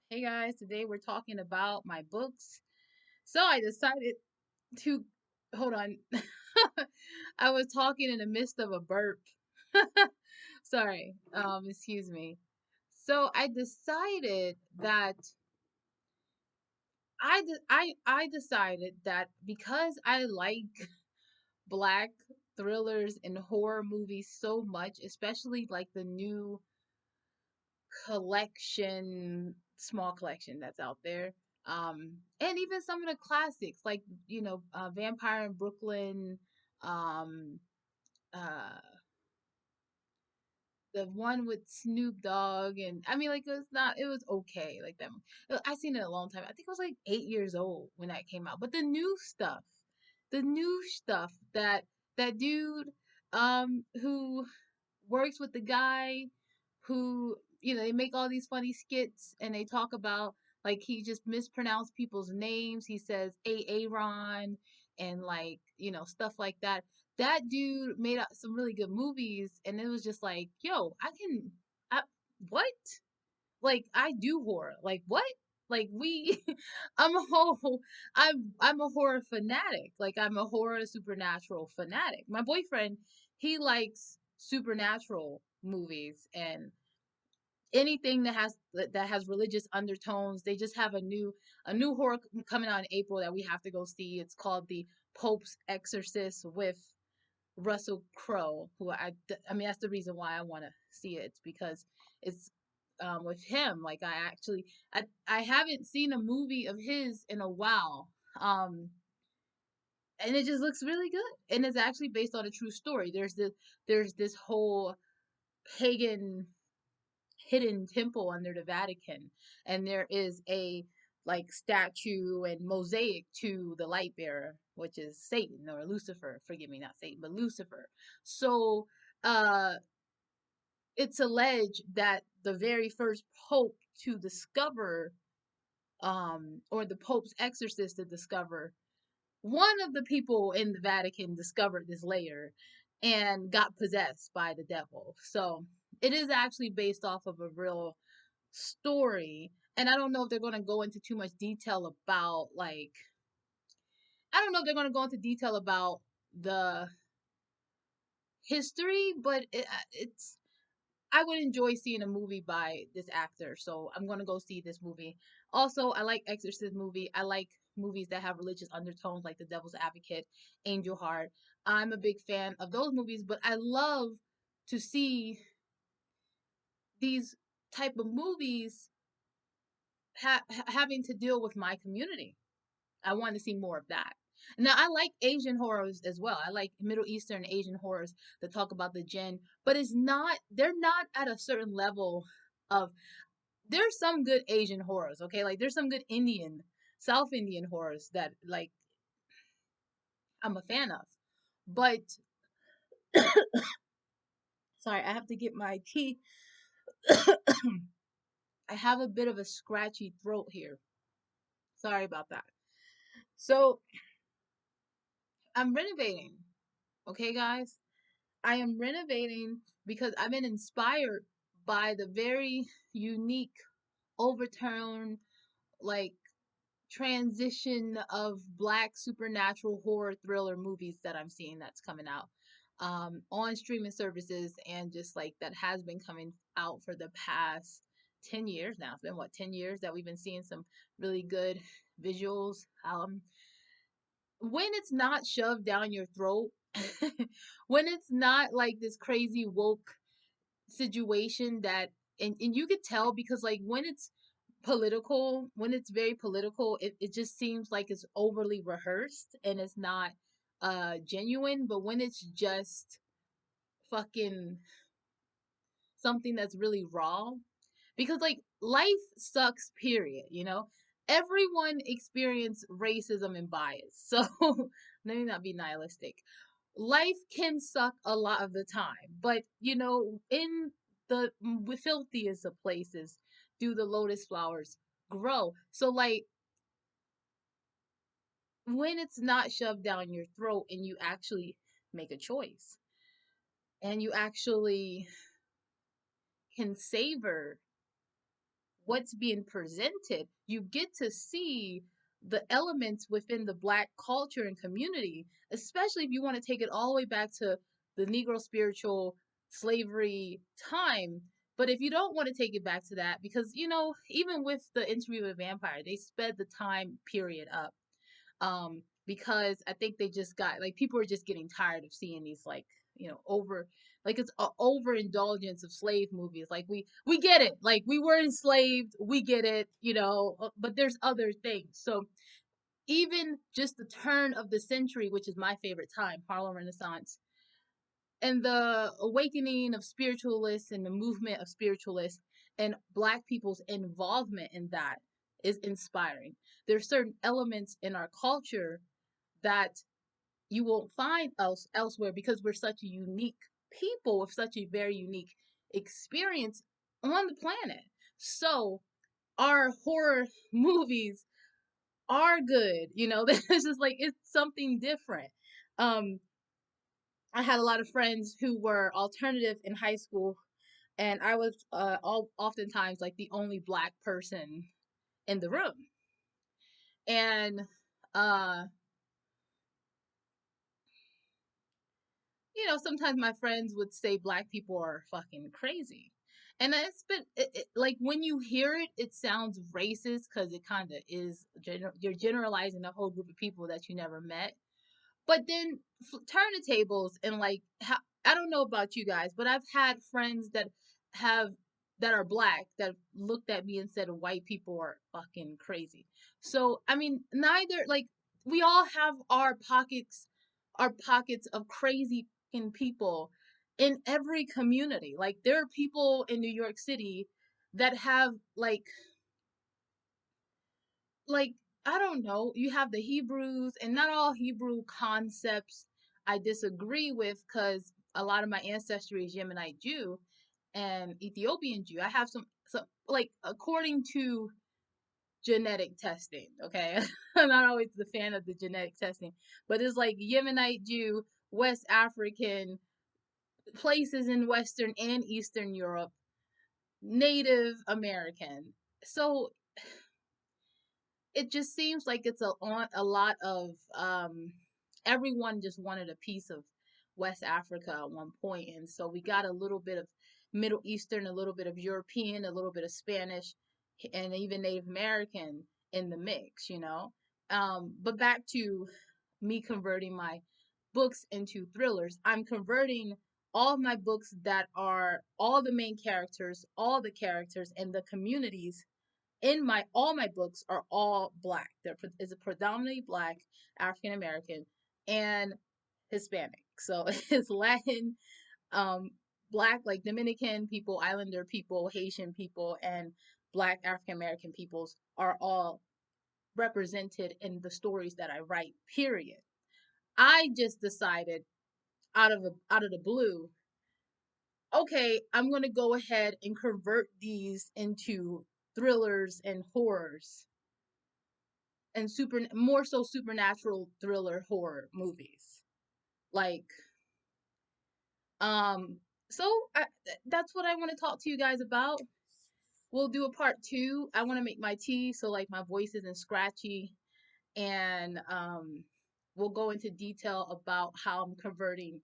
Hey guys, today we're talking about my books. So I decided to hold on. I was talking in the midst of a burp. Sorry. Excuse me. So I decided that I decided that because I like black thrillers and horror movies so much, especially like the new small collection that's out there. And even some of the classics like Vampire in Brooklyn, um, uh, the one with Snoop Dogg, and I mean, like it was okay, like that. I seen it a long time. I think I was like 8 years old when that came out. But the new stuff that dude, who works with the guy who, they make all these funny skits and they talk about like he just mispronounced people's names. He says Aaron and like, stuff like that. That dude made up some really good movies and it was just like, yo, I what? Like I do horror. Like what? Like we I'm a whole I'm a horror fanatic. Like I'm a horror supernatural fanatic. My boyfriend, he likes supernatural movies and anything that has religious undertones. They just have a new horror coming out in April that we have to go see. It's called The Pope's Exorcist with Russell Crowe, who I mean that's the reason why I want to see it. It's because it's with him. Like I haven't seen a movie of his in a while. And it just looks really good. And it's actually based on a true story. There's this whole pagan hidden temple under the Vatican, and there is a like statue and mosaic to the light bearer, which is Satan or Lucifer. Forgive me, not Satan, but Lucifer. So uh it's alleged that the very first pope to discover or the pope's exorcist to discover, one of the people in the Vatican discovered this layer and got possessed by the devil. So it is actually based off of a real story. And I don't know if they're going to go into too much detail about, like, I don't know if they're going to go into detail about the history, but I would enjoy seeing a movie by this actor. So I'm going to go see this movie. Also, I like Exorcist movie. I like movies that have religious undertones like The Devil's Advocate, Angel Heart. I'm a big fan of those movies, but I love to see these type of movies having to deal with my community. I want to see more of that. Now, I like Asian horrors as well. I like Middle Eastern Asian horrors that talk about the jinn, but they're not at a certain level of, there's some good Asian horrors, okay? Like, there's some good South Indian horrors that, like, I'm a fan of. But, sorry, I have to get my tea. I have a bit of a scratchy throat here. Sorry about that. So, I'm renovating, okay, guys? I am renovating because I've been inspired by the very unique overturn, like transition of black supernatural horror thriller movies that I'm seeing that's coming out on streaming services, and just like that has been coming out for the past 10 years now. It's been what, 10 years that we've been seeing some really good visuals. When it's not shoved down your throat, when it's not like this crazy woke situation that, and you could tell because like when it's very political, it just seems like it's overly rehearsed and it's not genuine. But when it's just fucking something that's really raw, because like life sucks, period. Everyone experience racism and bias, so let me not be nihilistic. Life can suck a lot of the time, but in the filthiest of places do the lotus flowers grow. So like when it's not shoved down your throat and you actually make a choice and you actually can savor what's being presented, you get to see the elements within the Black culture and community, especially if you want to take it all the way back to the Negro spiritual slavery time. But if you don't want to take it back to that, because, even with the Interview with a Vampire, they sped the time period up, because I think they just got, like, people are just getting tired of seeing these, like, over, like, it's a overindulgence of slave movies. Like, we get it, like, we were enslaved, we get it, but there's other things. So even just the turn of the century, which is my favorite time, Harlem Renaissance, and the awakening of spiritualists and the movement of spiritualists and Black people's involvement in that is inspiring. There's certain elements in our culture that you won't find elsewhere, because we're such a unique people with such a very unique experience on the planet. So our horror movies are good. It's just like, it's something different. Um, I had a lot of friends who were alternative in high school, and I was oftentimes like the only Black person in the room. And uh sometimes my friends would say Black people are fucking crazy. And it's been like, when you hear it, it sounds racist, because it kind of is. You're generalizing a whole group of people that you never met. But then turn the tables, and, like, I don't know about you guys, but I've had friends have that are Black that looked at me and said white people are fucking crazy. So I mean, neither, like, we all have our pockets of crazy fucking people in every community. Like, there are people in New York City that have, like, I don't know, you have the Hebrews, and not all Hebrew concepts I disagree with, because a lot of my ancestry is Yemenite Jew and Ethiopian Jew. I have some, like, according to genetic testing, okay? I'm not always the fan of the genetic testing, but it's like Yemenite Jew, West African, places in Western and Eastern Europe, Native American. So it just seems like it's a lot of, everyone just wanted a piece of West Africa at one point, and so we got a little bit of Middle Eastern, a little bit of European, a little bit of Spanish, and even Native American in the mix. But back to me converting my books into thrillers. I'm converting all of my books that are all the main characters, all the characters, and the communities in my all my books are all Black. There is a predominantly Black, African American, and Hispanic. So it's Latin, um, Black, like Dominican people, Islander people, Haitian people, and Black African American peoples are all represented in the stories that I write. Period. I just decided, out of the blue, okay, I'm gonna go ahead and convert these into thrillers and horrors, and more so supernatural thriller horror movies. Like, um so that's what I want to talk to you guys about. We'll do a part 2. I want to make my tea, so, like, my voice isn't scratchy, and we'll go into detail about how I'm converting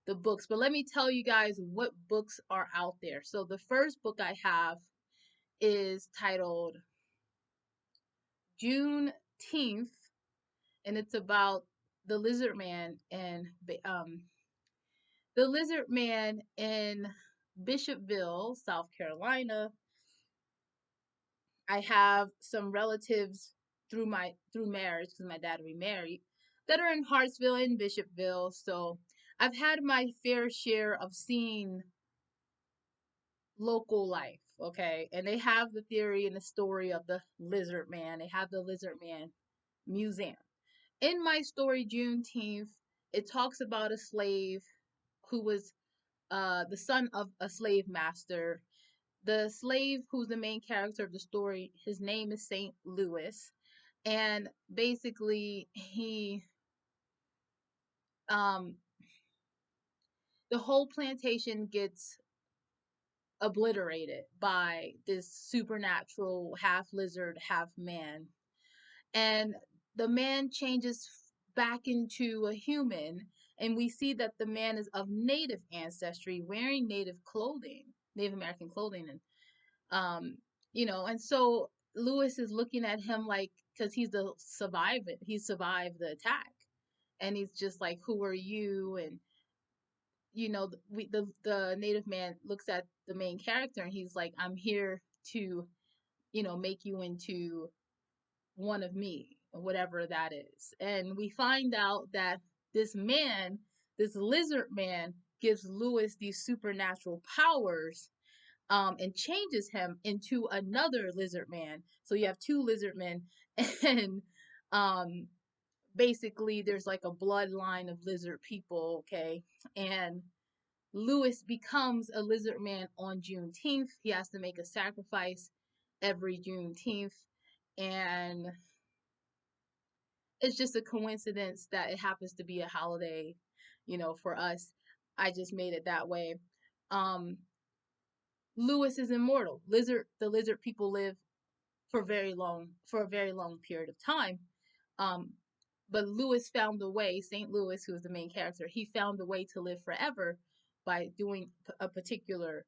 the books. But let me tell you guys what books are out there. So the first book I have is titled Juneteenth, and it's about the lizard man and the lizard man in Bishopville, South Carolina. I have some relatives through marriage, because my dad remarried, that are in Hartsville and Bishopville. So I've had my fair share of seeing local life, okay? And they have the theory and the story of the lizard man. They have the lizard man museum. In my story, Juneteenth, it talks about a slave who was the son of a slave master. The slave who's the main character of the story, his name is St. Louis. And basically, um, the whole plantation gets obliterated by this supernatural half lizard, half man. And the man changes back into a human, and we see that the man is of native ancestry, wearing native clothing, Native American clothing, and um, and so Lewis is looking at him like, because he survived the attack, and he's just like, who are you? And the native man looks at the main character, and he's like, I'm here to make you into one of me, whatever that is. And we find out that this man, this lizard man, gives Lewis these supernatural powers, and changes him into another lizard man. So you have two lizard men, and um, basically there's like a bloodline of lizard people, okay? And Lewis becomes a lizard man on Juneteenth. He has to make a sacrifice every Juneteenth, and it's just a coincidence that it happens to be a holiday, for us. I just made it that way. Um, Lewis is immortal. The lizard people live for a very long period of time. Um, but Lewis found a way. St. Louis, who is the main character, he found a way to live forever by doing a particular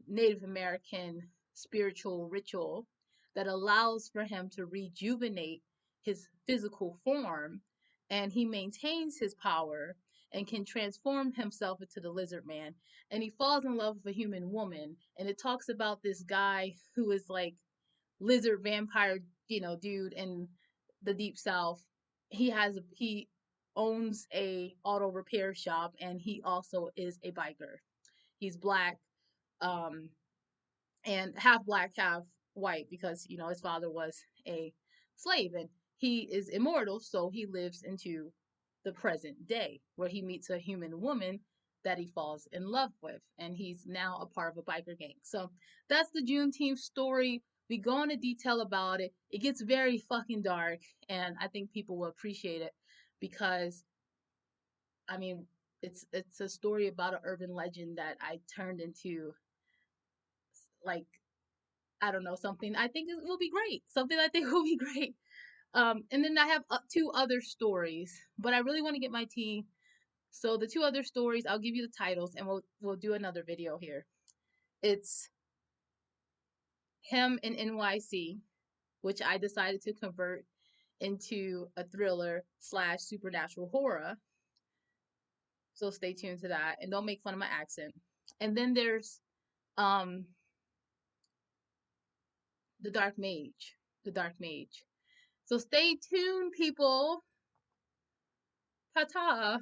Native American spiritual ritual that allows for him to rejuvenate his physical form, and he maintains his power and can transform himself into the lizard man, and he falls in love with a human woman. And it talks about this guy who is like lizard vampire, dude in the deep south. He owns a auto repair shop, and he also is a biker. He's black, um and half black, half white, because his father was a slave, and he is immortal, so he lives into the present day where he meets a human woman that he falls in love with, and he's now a part of a biker gang. So that's the Juneteenth story. We go into detail about it. It gets very fucking dark, and I think people will appreciate it because, I mean, it's a story about an urban legend that I turned into, like, I don't know, something I think will be great. Something I think will be great. And then I have two other stories, but I really want to get my tea. So the two other stories, I'll give you the titles, and we'll do another video here. It's Him in NYC, which I decided to convert into a thriller slash supernatural horror. So stay tuned to that, and don't make fun of my accent. And then there's um the Dark Mage, the Dark Mage. So stay tuned, people. Ta ta.